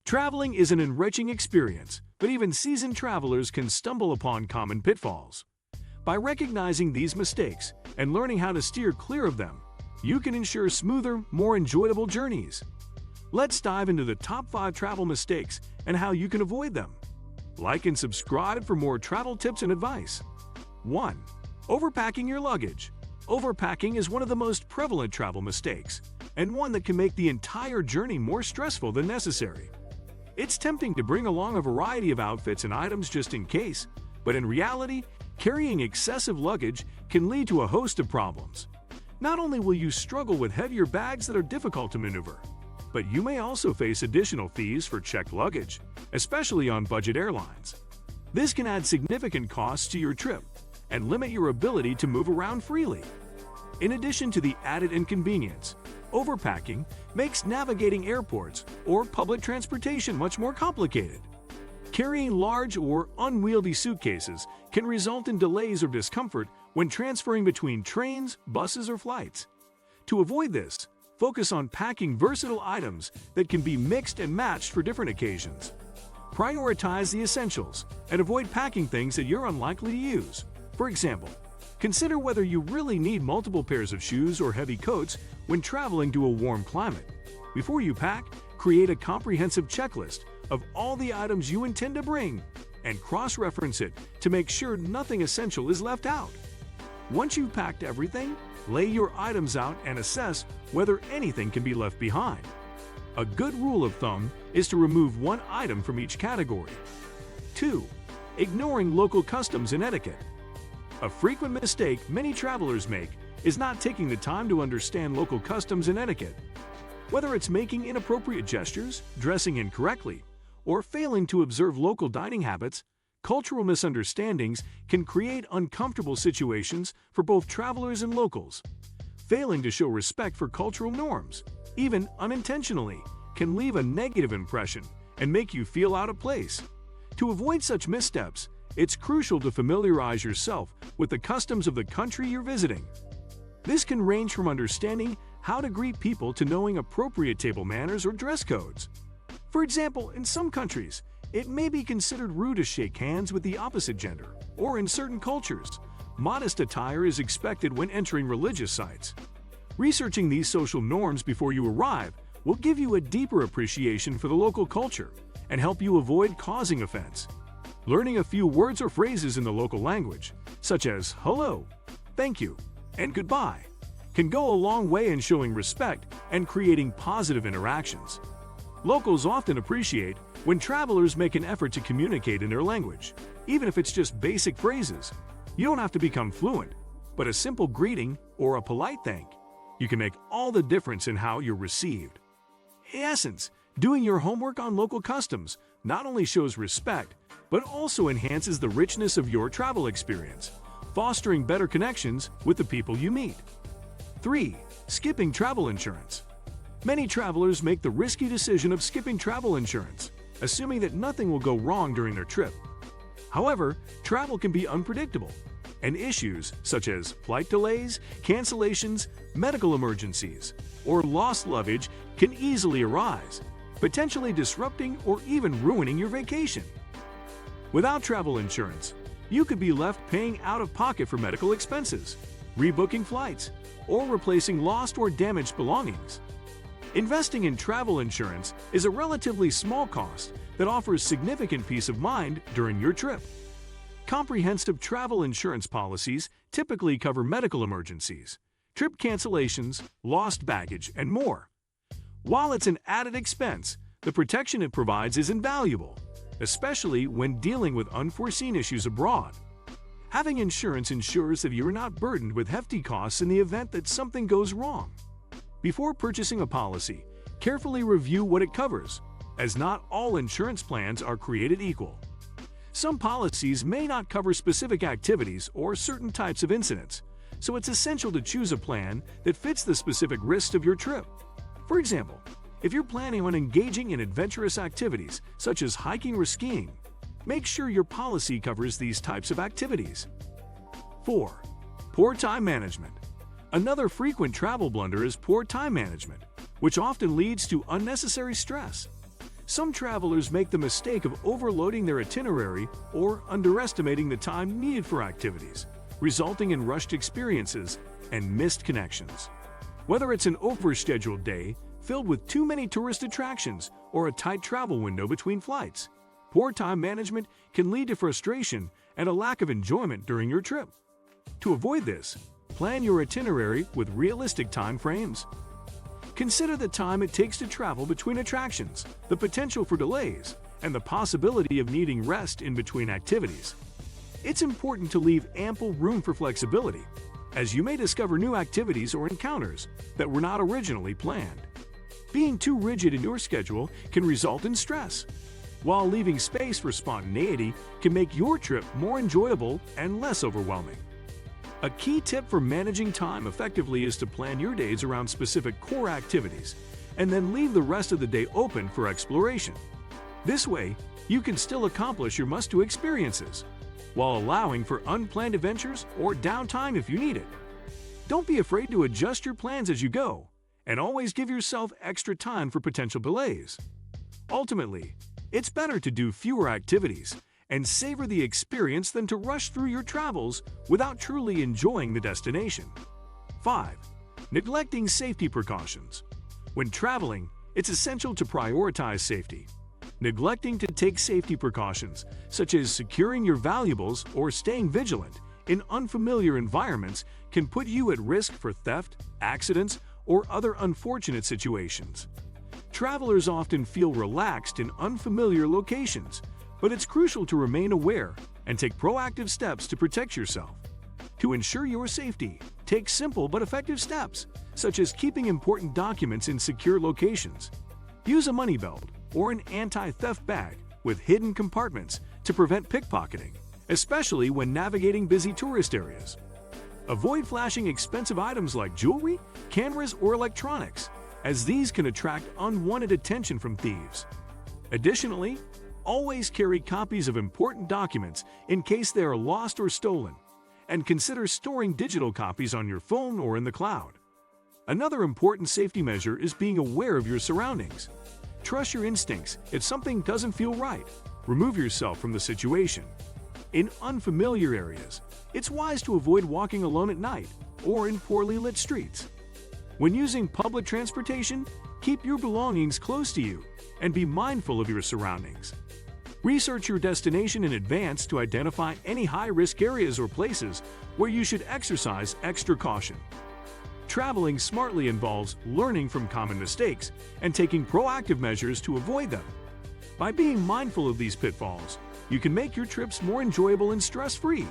Traveling is an enriching experience, but even seasoned travelers can stumble upon common pitfalls. By recognizing these mistakes and learning how to steer clear of them, you can ensure smoother, more enjoyable journeys. Let's dive into the top 5 travel mistakes and how you can avoid them. Like and subscribe for more travel tips and advice. 1. Overpacking your luggage. Overpacking is one of the most prevalent travel mistakes, and one that can make the entire journey more stressful than necessary. It's tempting to bring along a variety of outfits and items just in case, but in reality, carrying excessive luggage can lead to a host of problems. Not only will you struggle with heavier bags that are difficult to maneuver, but you may also face additional fees for checked luggage, especially on budget airlines. This can add significant costs to your trip and limit your ability to move around freely. In addition to the added inconvenience, overpacking makes navigating airports or public transportation much more complicated. Carrying large or unwieldy suitcases can result in delays or discomfort when transferring between trains, buses, or flights. To avoid this, focus on packing versatile items that can be mixed and matched for different occasions. Prioritize the essentials and avoid packing things that you're unlikely to use. For example, consider whether you really need multiple pairs of shoes or heavy coats when traveling to a warm climate. Before you pack, create a comprehensive checklist of all the items you intend to bring and cross-reference it to make sure nothing essential is left out. Once you've packed everything, lay your items out and assess whether anything can be left behind. A good rule of thumb is to remove one item from each category. 2. Ignoring local customs and etiquette. A frequent mistake many travelers make is not taking the time to understand local customs and etiquette. Whether it's making inappropriate gestures, dressing incorrectly, or failing to observe local dining habits, cultural misunderstandings can create uncomfortable situations for both travelers and locals. Failing to show respect for cultural norms, even unintentionally, can leave a negative impression and make you feel out of place. To avoid such missteps, it's crucial to familiarize yourself with the customs of the country you're visiting. This can range from understanding how to greet people to knowing appropriate table manners or dress codes. For example, in some countries, it may be considered rude to shake hands with the opposite gender, or in certain cultures, modest attire is expected when entering religious sites. Researching these social norms before you arrive will give you a deeper appreciation for the local culture and help you avoid causing offense. Learning a few words or phrases in the local language, such as hello, thank you, and goodbye, can go a long way in showing respect and creating positive interactions. Locals often appreciate when travelers make an effort to communicate in their language, even if it's just basic phrases. You don't have to become fluent, but a simple greeting or a polite thank you can make all the difference in how you're received. In essence, doing your homework on local customs not only shows respect, but also enhances the richness of your travel experience, fostering better connections with the people you meet. 3. Skipping travel insurance. Many travelers make the risky decision of skipping travel insurance, assuming that nothing will go wrong during their trip. However, travel can be unpredictable, and issues such as flight delays, cancellations, medical emergencies, or lost luggage can easily arise, potentially disrupting or even ruining your vacation. Without travel insurance, you could be left paying out of pocket for medical expenses, rebooking flights, or replacing lost or damaged belongings. Investing in travel insurance is a relatively small cost that offers significant peace of mind during your trip. Comprehensive travel insurance policies typically cover medical emergencies, trip cancellations, lost baggage, and more. While it's an added expense, the protection it provides is invaluable, especially when dealing with unforeseen issues abroad. Having insurance ensures that you're not burdened with hefty costs in the event that something goes wrong. Before purchasing a policy, carefully review what it covers, as not all insurance plans are created equal. Some policies may not cover specific activities or certain types of incidents, so it's essential to choose a plan that fits the specific risks of your trip. For example, if you're planning on engaging in adventurous activities such as hiking or skiing, make sure your policy covers these types of activities. 4. Poor time management. Another frequent travel blunder is poor time management, which often leads to unnecessary stress. Some travelers make the mistake of overloading their itinerary or underestimating the time needed for activities, resulting in rushed experiences and missed connections. Whether it's an overscheduled day filled with too many tourist attractions or a tight travel window between flights, poor time management can lead to frustration and a lack of enjoyment during your trip. To avoid this, plan your itinerary with realistic time frames. Consider the time it takes to travel between attractions, the potential for delays, and the possibility of needing rest in between activities. It's important to leave ample room for flexibility, as you may discover new activities or encounters that were not originally planned. Being too rigid in your schedule can result in stress, while leaving space for spontaneity can make your trip more enjoyable and less overwhelming. A key tip for managing time effectively is to plan your days around specific core activities and then leave the rest of the day open for exploration. This way, you can still accomplish your must-do experiences while allowing for unplanned adventures or downtime if you need it. Don't be afraid to adjust your plans as you go, and always give yourself extra time for potential delays. Ultimately, it's better to do fewer activities and savor the experience than to rush through your travels without truly enjoying the destination. 5. Neglecting safety precautions. When traveling, it's essential to prioritize safety. Neglecting to take safety precautions, such as securing your valuables or staying vigilant in unfamiliar environments, can put you at risk for theft, accidents, or other unfortunate situations. Travelers often feel relaxed in unfamiliar locations, but it's crucial to remain aware and take proactive steps to protect yourself. To ensure your safety, take simple but effective steps, such as keeping important documents in secure locations. Use a money belt or an anti-theft bag with hidden compartments to prevent pickpocketing, especially when navigating busy tourist areas. Avoid flashing expensive items like jewelry, cameras, or electronics, as these can attract unwanted attention from thieves. Additionally, always carry copies of important documents in case they are lost or stolen, and consider storing digital copies on your phone or in the cloud. Another important safety measure is being aware of your surroundings. Trust your instincts. If something doesn't feel right, remove yourself from the situation. In unfamiliar areas, it's wise to avoid walking alone at night or in poorly lit streets. When using public transportation, keep your belongings close to you and be mindful of your surroundings. Research your destination in advance to identify any high-risk areas or places where you should exercise extra caution. Traveling smartly involves learning from common mistakes and taking proactive measures to avoid them. By being mindful of these pitfalls, you can make your trips more enjoyable and stress-free.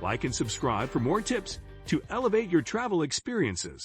Like and subscribe for more tips to elevate your travel experiences.